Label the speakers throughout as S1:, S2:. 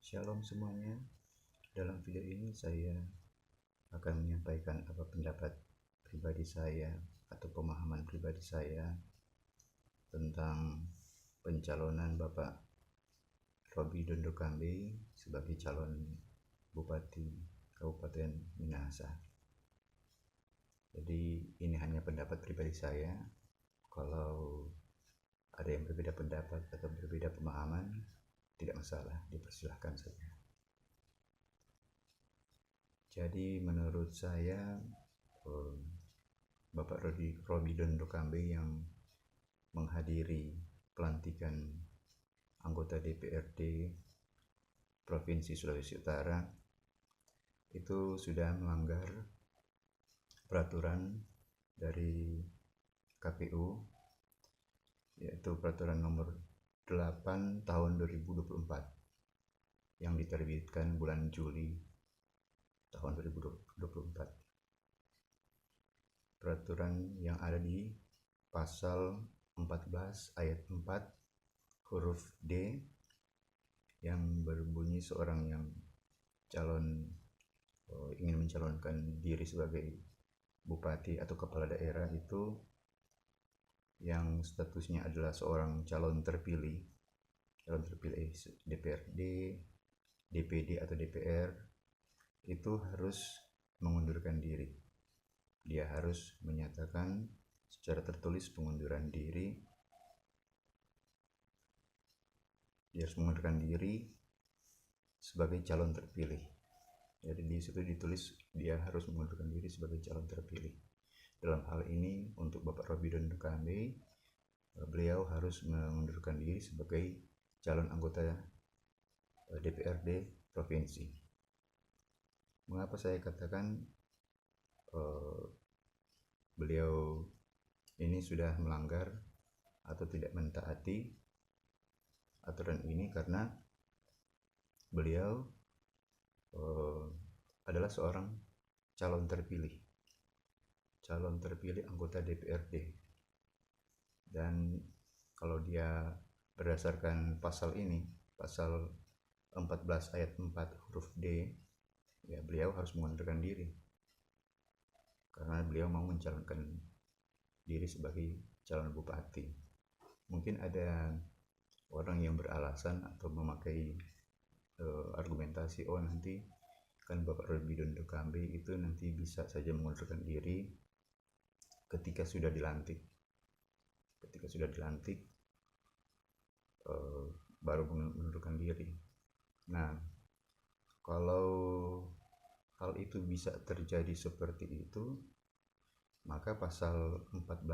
S1: Shalom semuanya. Dalam video ini saya akan menyampaikan pendapat pribadi saya atau pemahaman pribadi saya tentang pencalonan Bapak Robby Dondo Kambe sebagai calon Bupati Kabupaten Minahasa. Jadi ini hanya pendapat pribadi saya. Kalau ada yang berbeda pendapat atau berbeda pemahaman, tidak masalah, dipersilahkan saja. Jadi menurut saya Bapak Robby Dondo Kambe yang menghadiri pelantikan anggota DPRD Provinsi Sulawesi Utara itu sudah melanggar peraturan dari KPU, yaitu peraturan nomor 8 tahun 2024 yang diterbitkan bulan Juli tahun 2024. Peraturan yang ada di pasal 14 ayat 4 huruf D yang berbunyi seorang yang ingin mencalonkan diri sebagai bupati atau kepala daerah itu yang statusnya adalah seorang calon terpilih DPRD, DPD atau DPR, itu harus mengundurkan diri. Dia harus menyatakan secara tertulis pengunduran diri. Dia harus mengundurkan diri sebagai calon terpilih. Jadi di situ ditulis dia harus mengundurkan diri sebagai calon terpilih. Dalam hal ini untuk Bapak Robby Dondo Kambe, beliau harus mengundurkan diri sebagai calon anggota DPRD provinsi. Mengapa saya katakan beliau ini sudah melanggar atau tidak mentaati aturan ini? Karena beliau adalah seorang calon terpilih anggota DPRD, dan kalau dia berdasarkan pasal ini, pasal 14 ayat 4 huruf D, ya beliau harus mengundurkan diri karena beliau mau mencalonkan diri sebagai calon bupati. Mungkin ada orang yang beralasan atau memakai argumentasi, nanti kan Bapak Robby Dondo Kambe itu nanti bisa saja mengundurkan diri ketika sudah dilantik. Baru mengundurkan diri. Nah, kalau hal itu bisa terjadi seperti itu, maka pasal 14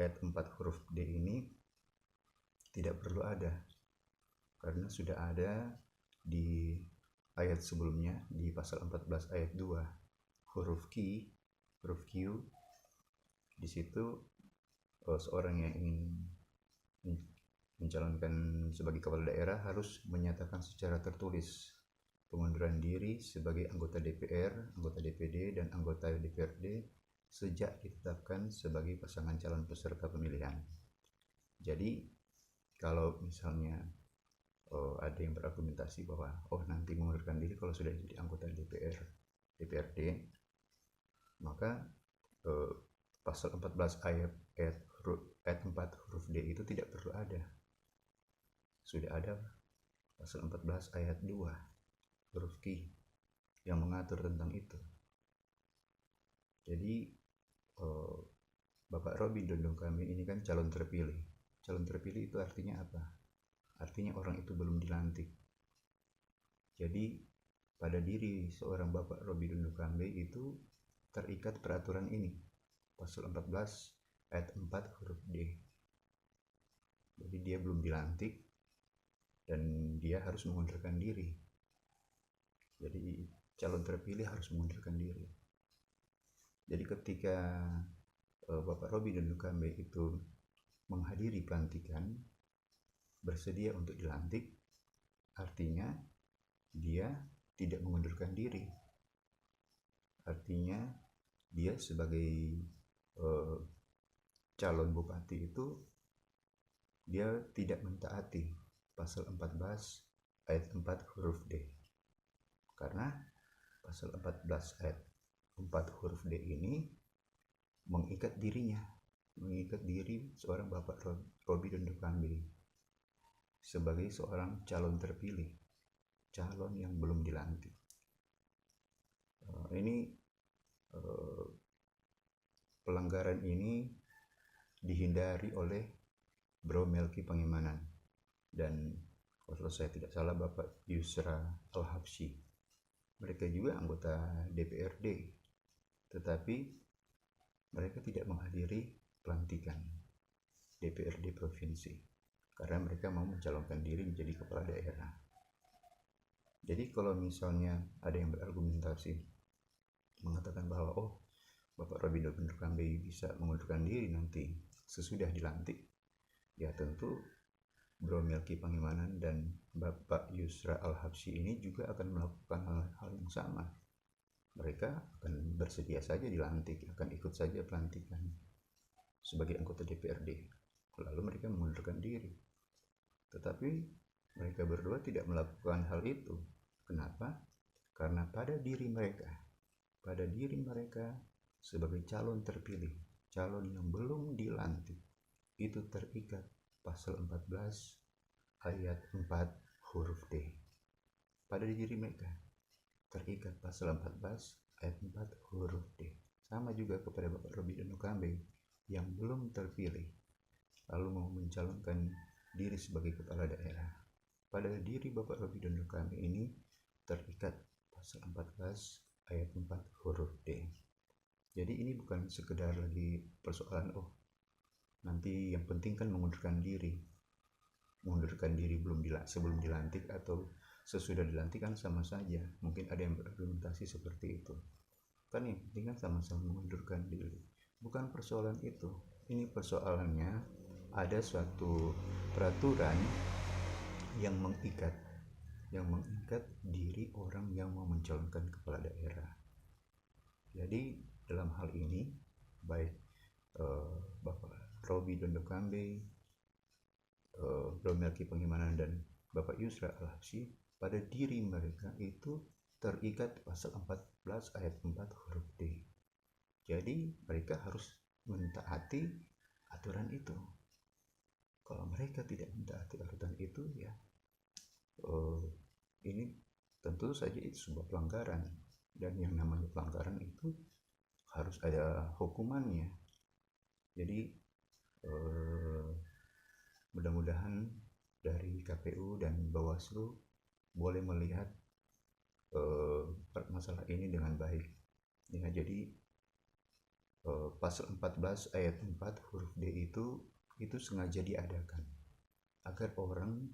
S1: ayat 4 huruf D ini tidak perlu ada, karena sudah ada di ayat sebelumnya, di pasal 14 ayat 2 huruf Q. Di situ seorang yang ingin mencalonkan sebagai kepala daerah harus menyatakan secara tertulis pengunduran diri sebagai anggota DPR, anggota DPD, dan anggota DPRD sejak ditetapkan sebagai pasangan calon peserta pemilihan. Jadi kalau misalnya ada yang berargumentasi bahwa nanti mengundurkan diri kalau sudah jadi anggota DPRD, maka pasal 14 ayat 4 huruf D itu tidak perlu ada. Sudah ada pasal 14 ayat 2 huruf Q yang mengatur tentang itu. Jadi Bapak Robby Dondo Kambe ini kan calon terpilih. Calon terpilih itu artinya apa? Artinya orang itu belum dilantik. Jadi pada diri seorang Bapak Robby Dondo Kambe itu terikat peraturan ini, pasal 14 ayat 4 huruf D. Jadi dia belum dilantik dan dia harus mengundurkan diri. Jadi calon terpilih harus mengundurkan diri. Jadi ketika Bapak Robby Dondo Kambe itu menghadiri pelantikan, bersedia untuk dilantik, artinya dia tidak mengundurkan diri. Artinya dia sebagai calon bupati itu dia tidak mentaati pasal 14 ayat 4 huruf D. Karena pasal 14 ayat 4 huruf D ini mengikat diri seorang Bapak Robby Dondo Kambe sebagai seorang calon terpilih, calon yang belum dilantik. Pelanggaran ini dihindari oleh Bro Melki Pangimanan dan kalau saya tidak salah Bapak Yusra Al-Habsyi. Mereka juga anggota DPRD, tetapi mereka tidak menghadiri pelantikan DPRD provinsi karena mereka mau mencalonkan diri menjadi kepala daerah. Jadi kalau misalnya ada yang berargumentasi mengatakan bahwa Bapak Robby Dondo Kambe bisa mengundurkan diri nanti sesudah dilantik, ya tentu Bro Melki Pangimanan dan Bapak Yusra Al-Habsyi ini juga akan melakukan hal yang sama. Mereka akan bersedia saja dilantik, akan ikut saja pelantikan sebagai anggota DPRD, lalu mereka mengundurkan diri. Tetapi mereka berdua tidak melakukan hal itu. Kenapa? Karena pada diri mereka sebagai calon terpilih, calon yang belum dilantik, itu terikat pasal 14 ayat 4 huruf D. Pada diri mereka terikat pasal 14 ayat 4 huruf D. Sama juga kepada Bapak Robby Dondo Kambe yang belum terpilih lalu mau mencalonkan diri sebagai kepala daerah. Pada diri Bapak Robby Dondo Kambe ini terikat pasal 14 ayat 4 huruf D. Jadi ini bukan sekedar lagi persoalan nanti yang penting kan mengundurkan diri sebelum dilantik atau sesudah dilantik kan sama saja. Mungkin ada yang berargumentasi seperti itu. Kan yang penting kan sama-sama mengundurkan diri. Bukan persoalan itu. Ini persoalannya ada suatu peraturan yang mengikat diri orang yang mau mencalonkan kepala daerah. Jadi dalam hal ini baik Bapak Robby Dondo Kambe, Bro Melki Pangimanan dan Bapak Yusra Al-Habsyi, pada diri mereka itu terikat pasal 14 ayat 4 huruf D. Jadi mereka harus mentaati aturan itu. Kalau mereka tidak mentaati aturan itu, ya ini tentu saja itu sebuah pelanggaran, dan yang namanya pelanggaran itu harus ada hukumannya. Jadi mudah-mudahan dari KPU dan Bawaslu boleh melihat masalah ini dengan baik. Ya, jadi pasal 14 ayat 4 huruf D itu sengaja diadakan agar orang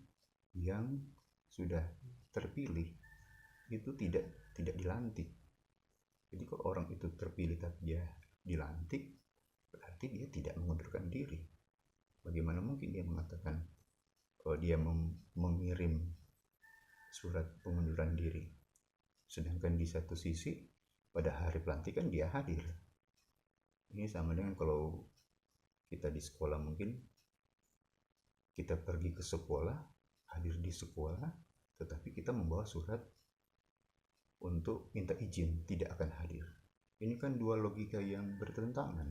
S1: yang sudah terpilih itu tidak dilantik. Jadi kalau orang itu terpilih tapi dia dilantik, berarti dia tidak mengundurkan diri. Bagaimana mungkin dia mengatakan dia mengirim surat pengunduran diri, sedangkan di satu sisi pada hari pelantikan dia hadir. Ini sama dengan kalau kita di sekolah, mungkin kita pergi ke sekolah, hadir di sekolah, tetapi kita membawa surat untuk minta izin tidak akan hadir. Ini kan dua logika yang bertentangan.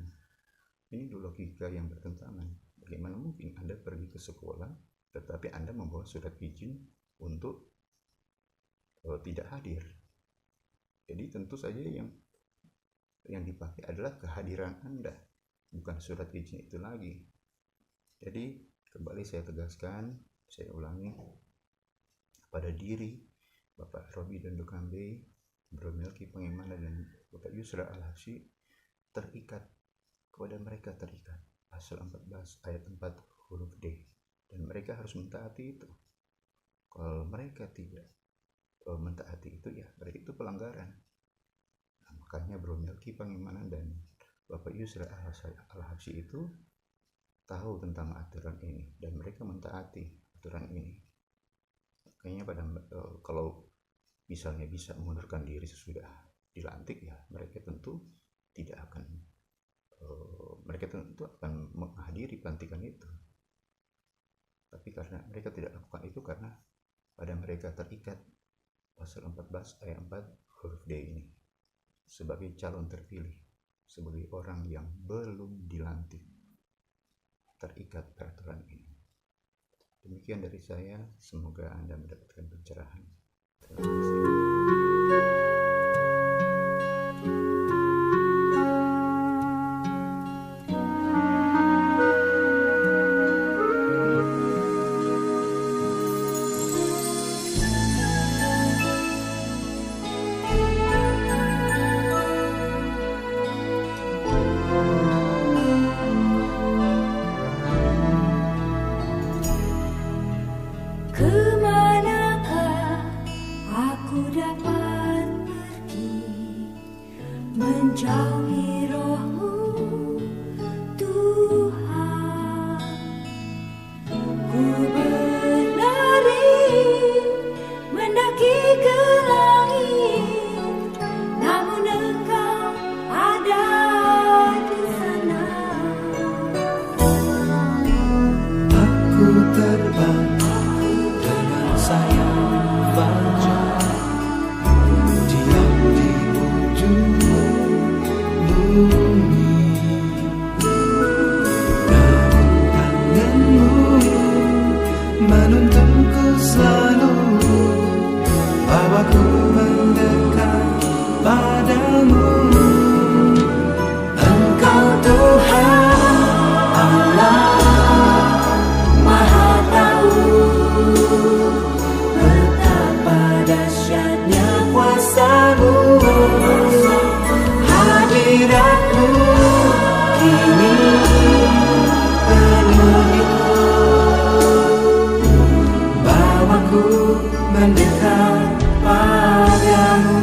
S1: Bagaimana mungkin Anda pergi ke sekolah tetapi Anda membawa surat izin untuk tidak hadir? Jadi tentu saja yang dipakai adalah kehadiran Anda, bukan surat izin itu lagi. Jadi kembali saya tegaskan, saya ulangi, pada diri Bapak Robby Dondo Kambe, Bro Melki Pangimanan dan Bapak Yusra Al-Habsyi terikat pasal 14 ayat 4 huruf D, dan mereka harus mentaati itu. Kalau mereka tidak mentaati itu, ya berarti itu pelanggaran. Nah, makanya Bro Melki Pangimanan dan Bapak Yusra Al-Habsyi itu tahu tentang aturan ini dan mereka mentaati aturan ini. Makanya kalau misalnya bisa mengundurkan diri sesudah dilantik, ya mereka tentu akan menghadiri pelantikan itu. Tapi karena mereka tidak lakukan itu, karena pada mereka mereka terikat pasal 14 ayat 4 huruf D ini sebagai calon terpilih, sebagai orang yang belum dilantik, terikat peraturan ini. Demikian dari saya, semoga Anda mendapatkan pencerahan. Terima kasih.
S2: Kemanakah aku dapat pergi menjauhi roh-Mu, Tuhan? Ku berlari mendaki ke langit, namun Engkau ada di sana.
S3: Aku terbang dengan sayap fajar, diam di ujung bumi. Namun tanganmu menuntunku selalu, bawaku mendekat padamu. Engkau Tuhan Allah Maha Tahu, betapa dahsyatnya kuasa-Mu. Hadirat-Mu kini penuhiku, bawaku mendekat padamu.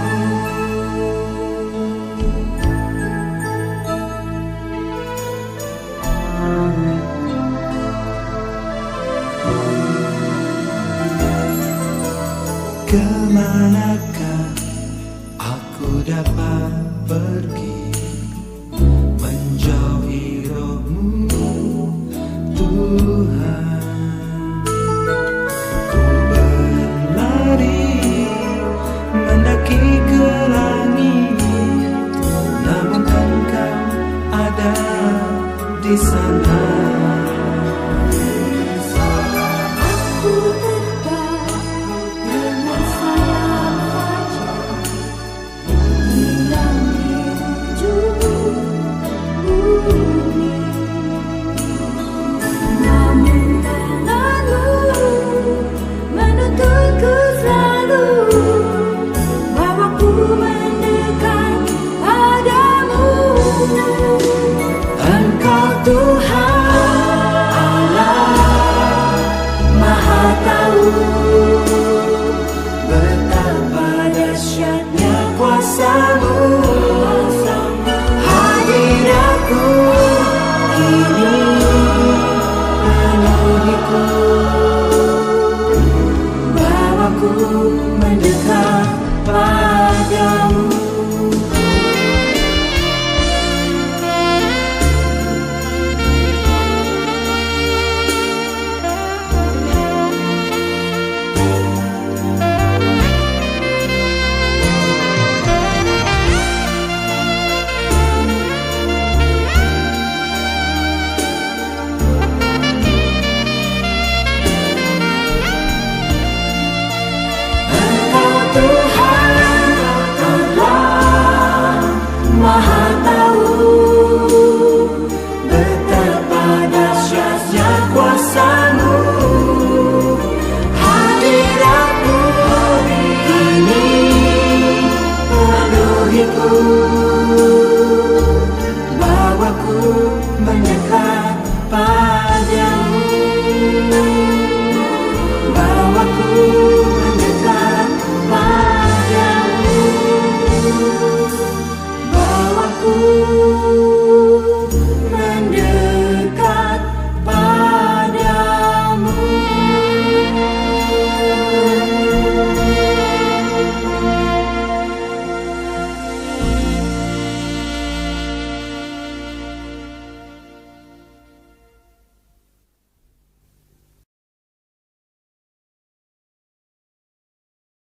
S3: Kemanakah aku dapat pergi